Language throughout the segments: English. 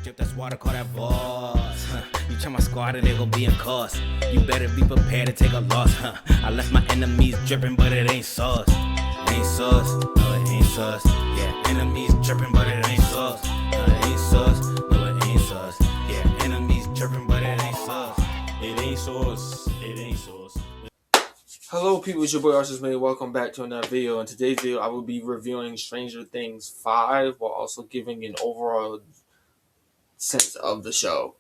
drip, that's water, call that boss. You try my squad and they gon' be in cost. You better be prepared to take a loss. I left my enemies dripping, but it ain't sauce. It ain't sauce, no it ain't sauce. Yeah, enemies dripping, but it ain't sauce. No it ain't sauce, no it ain't sauce. Yeah, enemies dripping, but it ain't sauce. It ain't sauce, it ain't sauce. Hello people, it's your boy Arsis May. Welcome back to another video. In today's video, I will be reviewing Stranger Things 5 while also giving an overall sense of the show.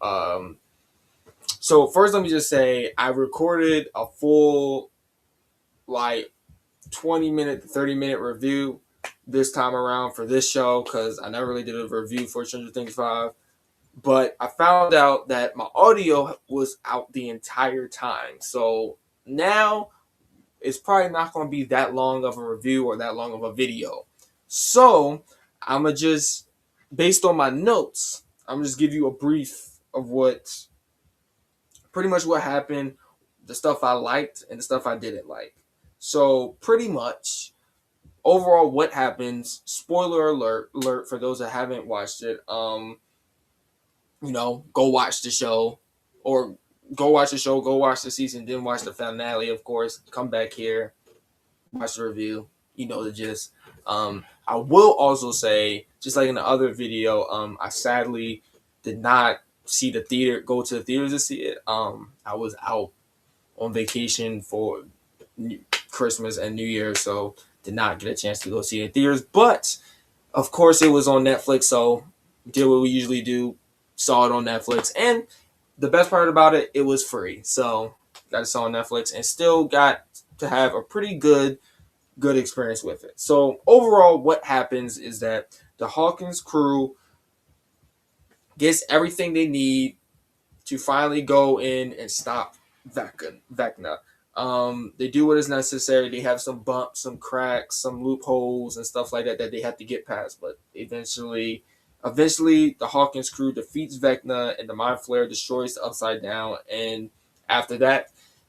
So first let me just say I recorded a full 20-minute to 30-minute review this time around for this show because I never really did a review for Stranger Things 5. But I found out that my audio was out the entire time. So now it's probably not going to be that long of a review or that long of a video. So I'm going to just, based on my notes, I'm going to just give you a brief of pretty much what happened, the stuff I liked and the stuff I didn't like. So pretty much, overall what happens, spoiler alert for those that haven't watched it, go watch the show, or go watch the season, then watch the finale, of course. Come back here, watch the review. You know the gist. I will also say, just like in the other video, I sadly did not go to the theaters to see it. I was out on vacation for Christmas and New Year, so did not get a chance to go see it in theaters. But of course, it was on Netflix, so did what we usually do, saw it on Netflix, and the best part about it, it was free. So got to saw on Netflix and still got to have a pretty good experience with it. So overall, what happens is that the Hawkins crew gets everything they need to finally go in and stop Vecna. They do what is necessary. They have some bumps, some cracks, some loopholes, and stuff like that they have to get past. But eventually, the Hawkins crew defeats Vecna, and the Mind Flayer destroys the Upside Down. And after that,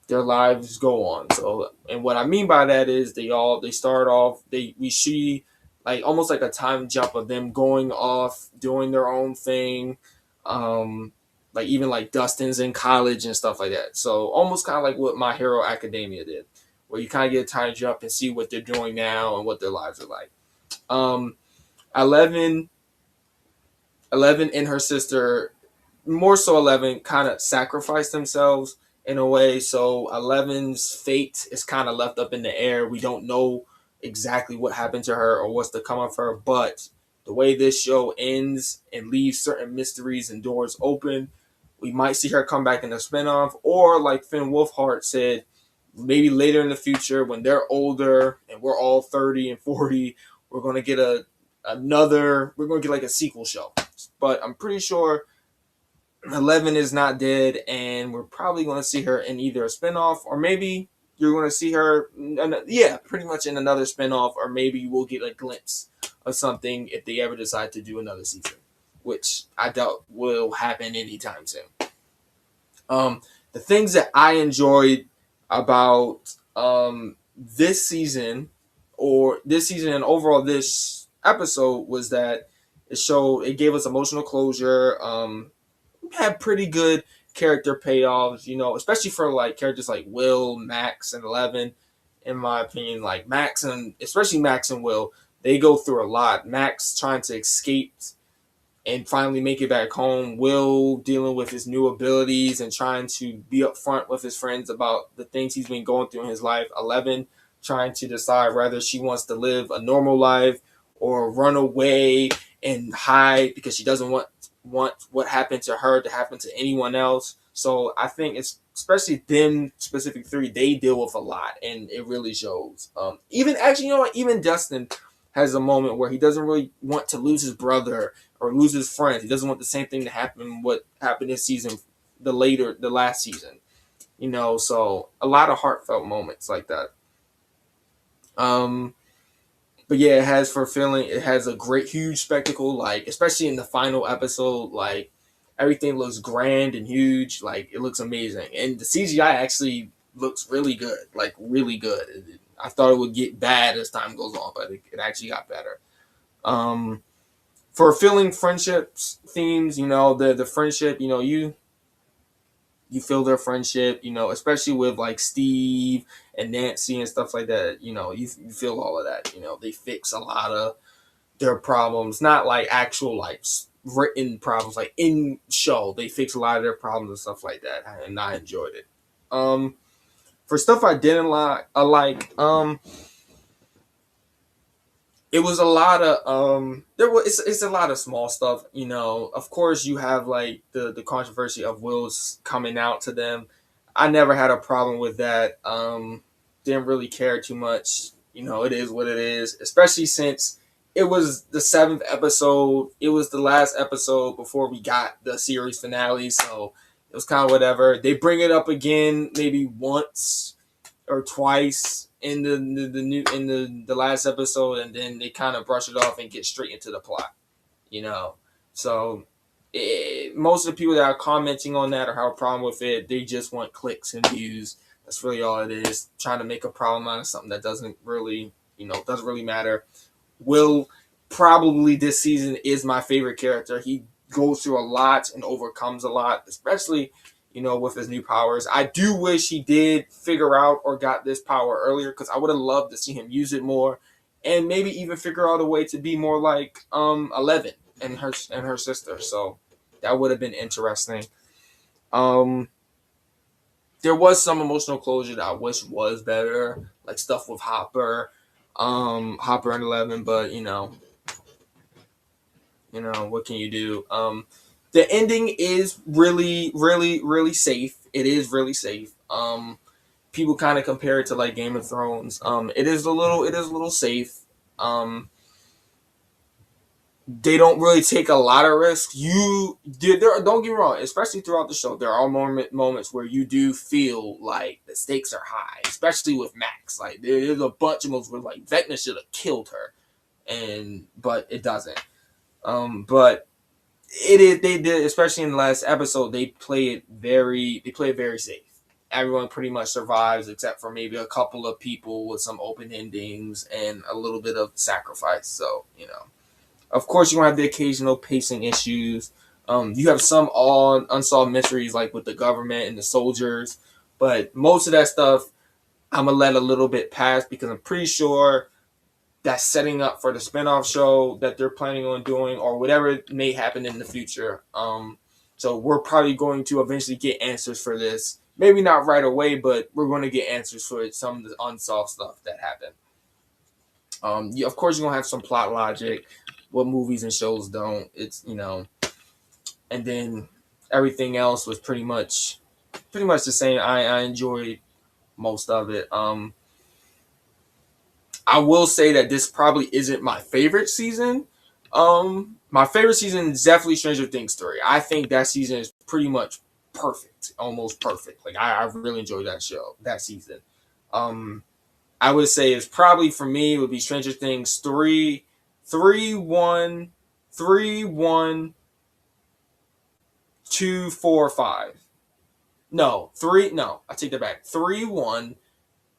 their lives go on. So, and what I mean by that is they start off. We see almost like a time jump of them going off, doing their own thing. Even Dustin's in college and stuff like that. So almost kind of like what My Hero Academia did, where you kind of get a time jump and see what they're doing now and what their lives are like. 11 and her sister, more so 11, kind of sacrificed themselves in a way. So 11's fate is kind of left up in the air. We don't know exactly what happened to her or what's to come of her, but the way this show ends and leaves certain mysteries and doors open, we might see her come back in a spinoff, or like Finn Wolfhard said, maybe later in the future when they're older and we're all 30 and 40, we're going to get a sequel show. But I'm pretty sure 11 is not dead, and we're probably going to see her in either a spinoff, or maybe you're going to see her, pretty much in another spinoff, or maybe we'll get a glimpse of something if they ever decide to do another season, which I doubt will happen anytime soon. The things that I enjoyed about this season and overall this episode was that it gave us emotional closure. Had pretty good character payoffs, especially for characters like Will, Max, and 11. In my opinion, especially Max and Will, they go through a lot. Max trying to escape and finally make it back home. Will dealing with his new abilities and trying to be upfront with his friends about the things he's been going through in his life. 11 trying to decide whether she wants to live a normal life or run away and hide because she doesn't want what happened to her to happen to anyone else. So I think it's especially them specific three, they deal with a lot, and it really shows. Even Dustin has a moment where he doesn't really want to lose his brother or lose his friends. He doesn't want the same thing to happen what happened this season, the last season. So a lot of heartfelt moments like that. But yeah, it has a great, huge spectacle, especially in the final episode, everything looks grand and huge, it looks amazing. And the CGI actually looks really good, really good. I thought it would get bad as time goes on, but it actually got better. fulfilling friendships themes. The friendship. You feel their friendship. Especially with like Steve and Nancy and stuff like that. You feel all of that. They fix a lot of their problems, not like actual like written problems, like in show. They fix a lot of their problems and stuff like that, and I enjoyed it. For stuff I didn't like, it was a lot of it's a lot of small stuff. Of course you have like the controversy of Will's coming out to them. I never had a problem with that. Didn't really care too much. It is what it is, especially since it was the seventh episode. It was the last episode before we got the series finale, so it was kind of whatever. They bring it up again maybe once or twice in the new in the last episode, and then they kind of brush it off and get straight into the plot. You know, so most of the people that are commenting on that or have a problem with it, they just want clicks and views. That's really all it is. Trying to make a problem out of something that doesn't really matter. Will probably this season is my favorite character. He goes through a lot and overcomes a lot, especially with his new powers. I do wish he did figure out or got this power earlier, because I would have loved to see him use it more, and maybe even figure out a way to be more like 11 and her sister. So that would have been interesting. There was some emotional closure that I wish was better, like stuff with Hopper and 11, but what can you do? The ending is really, really, really safe. It is really safe. People kind of compare it to like Game of Thrones. It is a little safe. They don't really take a lot of risks. Don't get me wrong, especially throughout the show, there are moments where you do feel like the stakes are high, especially with Max. Like there's a bunch of moments where like Vecna should have killed her, but it doesn't. But it is, they did, especially in the last episode, they play it very safe. Everyone pretty much survives except for maybe a couple of people with some open endings and a little bit of sacrifice. So of course you're gonna have the occasional pacing issues. You have some unsolved mysteries like with the government and the soldiers, but most of that stuff I'm gonna let a little bit pass, because I'm pretty sure that's setting up for the spinoff show that they're planning on doing, or whatever may happen in the future. So we're probably going to eventually get answers for this. Maybe not right away, but we're going to get answers for some of the unsolved stuff that happened. Of course, you're going to have some plot logic, what movies and shows don't. It's, and then everything else was pretty much the same. I enjoyed most of it. I will say that this probably isn't my favorite season. My favorite season is definitely Stranger Things 3. I think that season is pretty much perfect, almost perfect. Like I really enjoyed that season. I would say it's probably, for me, it would be Stranger Things 3, 3, 1, 3, 1, 2, 4, 5. No, 3, no, I take that back. 3, 1,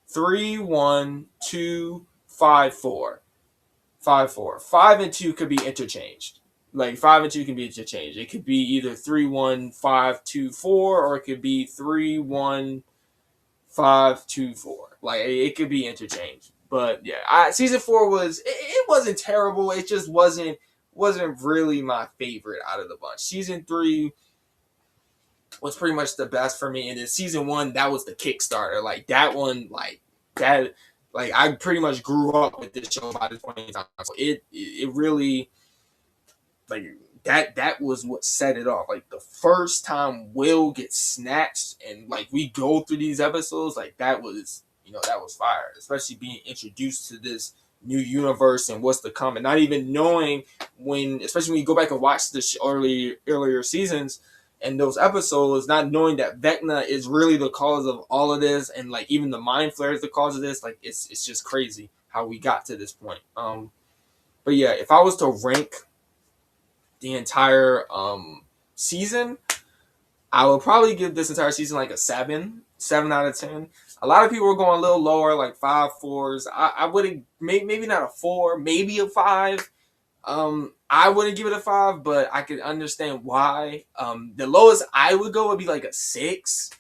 3, 1, 2, 5, 4. 5, 4. 5 and 2 could be interchanged. Like 5 and 2 can be interchanged. It could be either 3, 1, 5, 2, 4, or it could be 3, 1, 5, 2, 4. Like it could be interchanged. But yeah, season 4 it wasn't terrible. It just wasn't really my favorite out of the bunch. Season 3 was pretty much the best for me, and then season 1, that was the Kickstarter. Like that one, like that. Like I pretty much grew up with this show by the 20 times. So it really, like that was what set it off. Like the first time Will gets snatched and like we go through these episodes, like that was fire. Especially being introduced to this new universe and what's to come, and not even knowing especially when you go back and watch the earlier seasons and those episodes, not knowing that Vecna is really the cause of all of this, and like even the mind flare is the cause of this. Like it's just crazy how we got to this point. But yeah, if I was to rank the entire season, I would probably give this entire season like a 7 out of 10. A lot of people were going a little lower, like 5 4s. I would have maybe not a 4, maybe a 5. I wouldn't give it a 5, but I could understand why. The lowest I would go would be like a 6.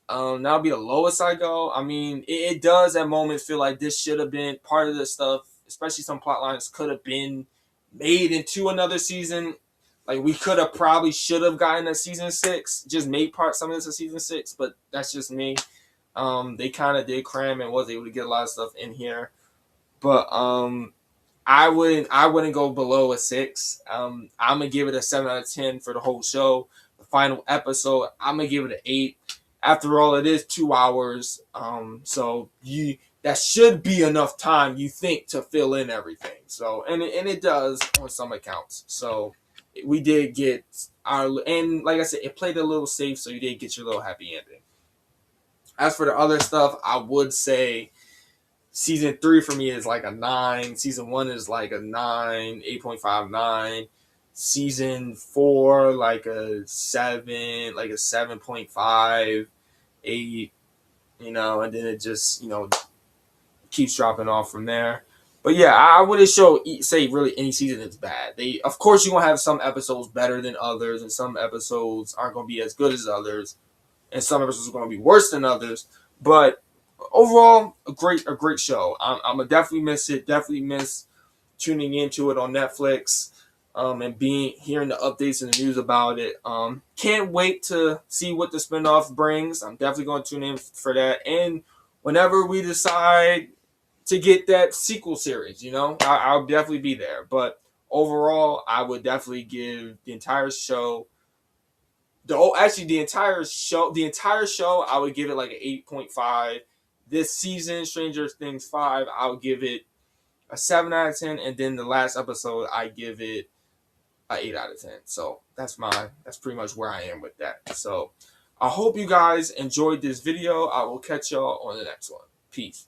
That would be the lowest I go. I mean, it does at moments feel like this should have been part of the stuff, especially some plot lines could have been made into another season. Like we could have probably should have gotten a season 6, just made some of this a season 6, but that's just me. They kind of did cram and was able to get a lot of stuff in here, but I wouldn't go below a 6. I'm gonna give it a 7 out of 10 for the whole show. The final episode, I'm gonna give it an 8. After all, it is 2 hours. So that should be enough time, you think, to fill in everything. So and it does on some accounts. So we did get and like I said, it played a little safe, so you did get your little happy ending. As for the other stuff, I would say season 3 for me is like a 9. Season 1 is like a 9, 8.59. Season 4 like a 7, like a 7.5, 8. And then it just keeps dropping off from there. But yeah, I wouldn't say really any season is bad. Of course, you're gonna have some episodes better than others, and some episodes aren't gonna be as good as others, and some episodes are gonna be worse than others. But overall, a great show. I'm gonna definitely miss it. Definitely miss tuning into it on Netflix, and hearing the updates and the news about it. Can't wait to see what the spinoff brings. I'm definitely gonna tune in for that. And whenever we decide to get that sequel series, I'll definitely be there. But overall, I would definitely give the entire show. The entire show, I would give it like an 8.5. This season, Stranger Things 5, I would give it a 7 out of 10, and then the last episode, I give it a 8 out of 10. So that's pretty much where I am with that. So I hope you guys enjoyed this video. I will catch y'all on the next one. Peace.